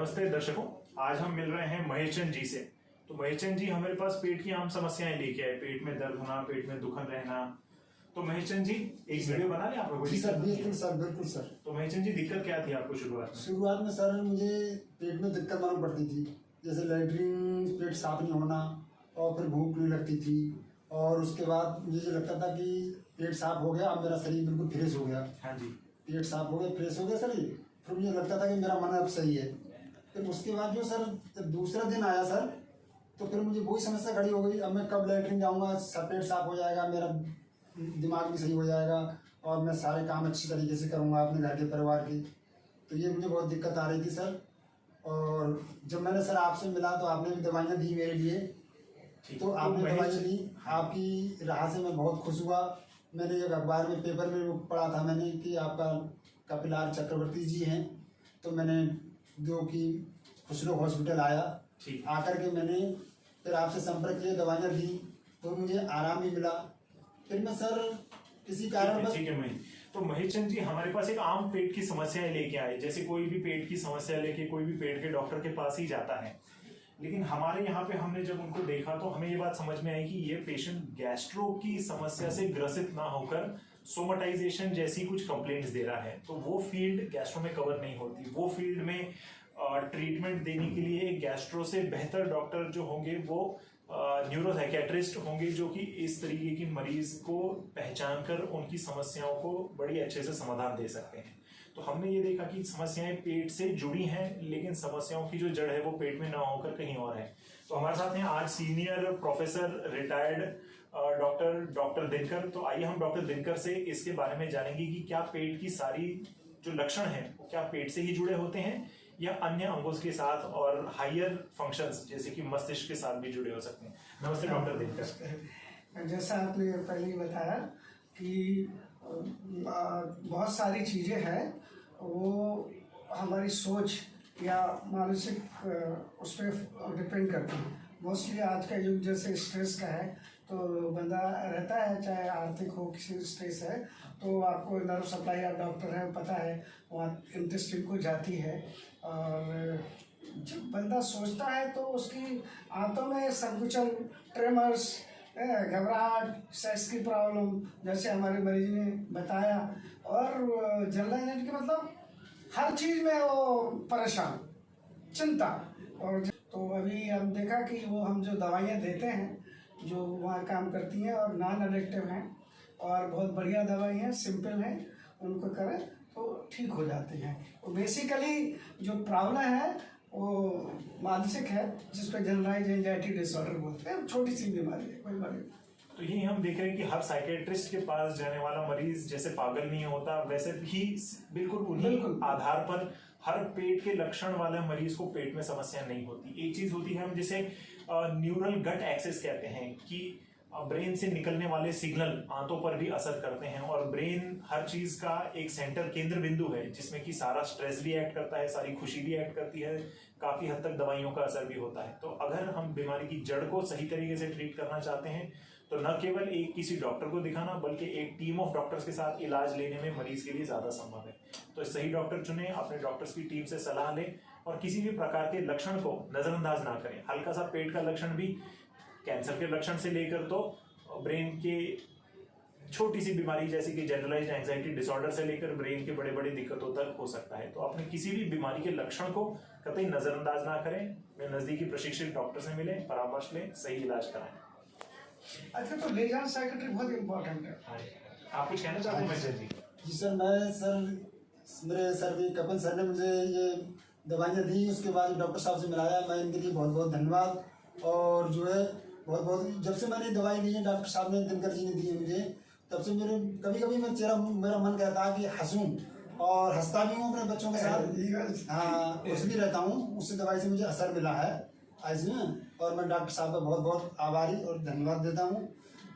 नमस्ते दर्शकों, आज हम मिल रहे हैं महेश चंद जी से। तो महेश चंद जी हमारे पास पेट की आम समस्याएं लेके आए, पेट में दर्द होना, पेट में दुखन रहना। तो महेश चंद जी एक वीडियो बना लें आप लोगों जी सर, बिल्कुल सर, बिल्कुल सर। तो महेश चंद जी दिक्कत क्या थी आपको शुरुआत में? शुरुआत में सर मुझे पेट में दिक्कत मालूम पड़ती थी, जैसे लैट्रिन पेट साफ नहीं होना और फिर भूख नहीं लगती थी। और उसके बाद मुझे लगता था कि पेट साफ हो गया, अब मेरा शरीर बिल्कुल फ्रेश हो गया। हाँ जी, पेट साफ हो गया, फ्रेश हो गया शरीर। फिर मुझे लगता था कि मेरा मन अब सही है। फिर उसके बाद जो सर दूसरा दिन आया सर, तो फिर मुझे वही समस्या खड़ी हो गई। अब मैं कब लैट्रिन जाऊँगा, पेट साफ हो जाएगा, मेरा दिमाग भी सही हो जाएगा और मैं सारे काम अच्छी तरीके से करूँगा अपने घर के परिवार के। तो ये मुझे बहुत दिक्कत आ रही थी सर। और जब मैंने सर आपसे मिला तो आपने भी दवाइयाँ दी मेरे लिए, तो आपने दवाइयाँ दी। आपकी राह से मैं बहुत खुश हुआ। मैंने एक अखबार में, पेपर में पढ़ा था मैंने कि आपका कपिलार चक्रवर्ती जी हैं, तो मैंने जो कि खुशरोग हॉस्पिटल आया, आकर के मैंने फिर आपसे संपर्क किया, दवाइयाँ दी, तो मुझे आराम भी मिला। फिर मैं सर किसी कारण बस ठीक है महेश। तो महेश चंद जी हमारे पास एक आम पेट की समस्याएं लेके आए, जैसे कोई भी पेट की समस्या लेके कोई भी पेट के डॉक्टर के पास ही जाता है। लेकिन हमारे यहाँ पे हमने जब उनको देखा तो हमें ये बात समझ में आई कि ये पेशेंट गैस्ट्रो की समस्या से ग्रसित ना होकर सोमेटाइजेशन जैसी कुछ कंप्लेंट्स दे रहा है। तो वो फील्ड गैस्ट्रो में कवर नहीं होती। वो फील्ड में ट्रीटमेंट देने के लिए गैस्ट्रो से बेहतर डॉक्टर जो होंगे वो न्यूरोसाइकेट्रिस्ट होंगे, जो कि इस तरीके की मरीज को पहचान कर उनकी समस्याओं को बड़ी अच्छे से समाधान दे सकते हैं। तो हमने ये देखा कि समस्याएं पेट से जुड़ी हैं, लेकिन समस्याओं की जो जड़ है वो पेट में ना होकर कहीं और है। तो हमारे साथ हैं आज senior professor retired doctor Dinkar. तो आइए हम डॉक्टर दिनकर से इसके बारे में जानेंगे कि क्या पेट की सारी जो लक्षण हैं वो क्या पेट से ही जुड़े होते हैं या अन्य अंगों के साथ और हायर फंक्शंस जैसे कि मस्तिष्क के साथ भी जुड़े हो सकते हैं। नमस्ते डॉक्टर दिनकर। जैसा आपने पहले ही बताया कि बहुत सारी चीज़ें हैं, वो हमारी सोच या मानसिक उस पर डिपेंड करती है। मोस्टली आज का युग जैसे स्ट्रेस का है, तो बंदा रहता है, चाहे आर्थिक हो, किसी स्ट्रेस है, तो आपको नर्व सप्लाई या डॉक्टर है पता है, वहाँ इंटेस्टाइन को जाती है। और जब बंदा सोचता है तो उसकी आंतों में संकुचन, ट्रेमर्स, घबराहट, सेक्स की प्रॉब्लम जैसे हमारे मरीज ने बताया, और जनरल एनर्जी मतलब हर चीज़ में वो परेशान, चिंता। और तो अभी हम देखा कि वो हम जो दवाइयाँ देते हैं जो वहाँ काम करती हैं और नॉन एडिक्टिव हैं और बहुत बढ़िया दवाई हैं, सिंपल हैं, उनको करें तो ठीक हो जाते हैं। और बेसिकली जो प्रॉब्लम है वो मानसिक है, जिसको जनरलाइज एंजाइटी डिसऑर्डर बोलते हैं। छोटी सी बीमारी है, कोई बड़ी। तो यही हम देख रहे हैं कि हर साइकेट्रिस्ट के पास जाने वाला मरीज जैसे पागल नहीं होता, वैसे भी बिल्कुल उन्हीं आधार पर हर पेट के लक्षण वाले मरीज को पेट में समस्या नहीं होती। एक चीज होती है हम जिसे न्यूरल गट एक्सेस कहते हैं, कि ब्रेन से निकलने वाले सिग्नल आंतों पर भी असर करते हैं। और ब्रेन हर चीज का एक सेंटर, केंद्र बिंदु है, जिसमें कि सारा स्ट्रेस भी एक्ट करता है, सारी खुशी भी एक्ट करती है, काफी हद तक दवाइयों का असर भी होता है। तो अगर हम बीमारी की जड़ को सही तरीके से ट्रीट करना चाहते हैं तो न केवल एक किसी डॉक्टर को दिखाना बल्कि एक टीम ऑफ डॉक्टर्स के साथ इलाज लेने में मरीज के लिए ज्यादा संभव है। तो सही डॉक्टर चुने, अपने डॉक्टर्स की टीम से सलाह लें और किसी भी प्रकार के लक्षण को नजरअंदाज ना करें। हल्का सा पेट का लक्षण भी कैंसर के लक्षण से लेकर तो ब्रेन के छोटी सी बीमारी जैसे कि जनरलाइज्ड एंजाइटी डिसऑर्डर से लेकर ब्रेन के बड़े बड़े दिक्कतों तक हो सकता है। तो अपने किसी भी बीमारी के लक्षण को कतई नजरअंदाज ना करें, में नजदीकी प्रशिक्षित डॉक्टर से मिलें, परामर्श लें, सही इलाज कराएं। अच्छा, तो लेजर साइकेट्री बहुत इम्पोर्टेंट है। आप कुछ कहना चाहते हैं महेश जी? जी सर, मेरे सर भी कपिल सर ने मुझे ये दवाइयाँ दी, उसके बाद डॉक्टर साहब से मिलाया। मैं इनके लिए बहुत बहुत धन्यवाद। और जो है बहुत बहुत, जब से मैंने दवाई ली है, डॉक्टर साहब ने, दिनकर जी ने दी है मुझे, तब से कभी कभी मेरा मन कहता है कि हंसूं, और हंसता भी हूँ अपने बच्चों के साथ। हाँ, खुश भी रहता हूँ। उससे दवाई से मुझे असर मिला है ऐसे में। और मैं डॉक्टर साहब का बहुत बहुत आभारी और धन्यवाद देता हूँ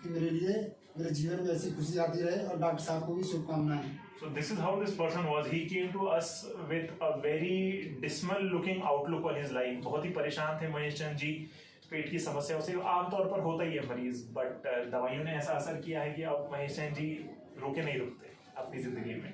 कि मेरे जीवन में ऐसी खुशी आती रहे, और डॉक्टर साहब को भी शुभकामनाएं। So this is how this person was. He came to us with a very dismal looking outlook on his life. बहुत ही परेशान थे महेश चंद जी पेट की समस्याओं से। आमतौर पर होता ही है मरीज, बट दवाइयों ने ऐसा असर किया है कि अब महेश चंद जी रोके नहीं रुकते अपनी जिंदगी में।